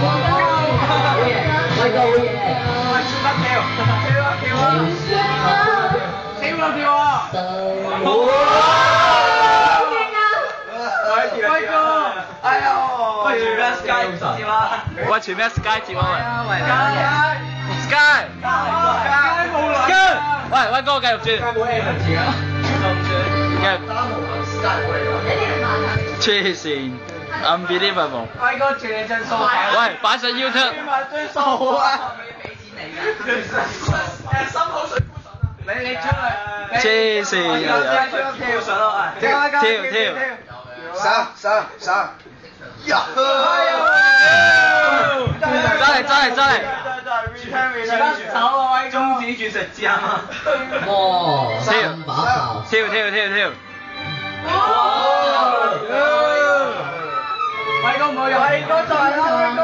威哥好嘢，喂，超得跳，跳啊跳啊，跳啊跳啊！威哥，哎呦，喂，全咩 Sky 接啊？喂，全咩 Sky 接啊？喂 Sky 冇來。 ，Sky，喂，威哥繼續轉，冇 M 字啊，繼續，黐線 ，unbelievable，威哥轉你張數牌。喂，擺上 YouTube，轉張數啊！心口水枯筍啊！你出嚟，黐線啊！跳上咯，跳，上，呀！真係，手啊，威中指轉食箭啊！哇，三把炮，跳，威哥唔好用，威哥就係啦，威哥。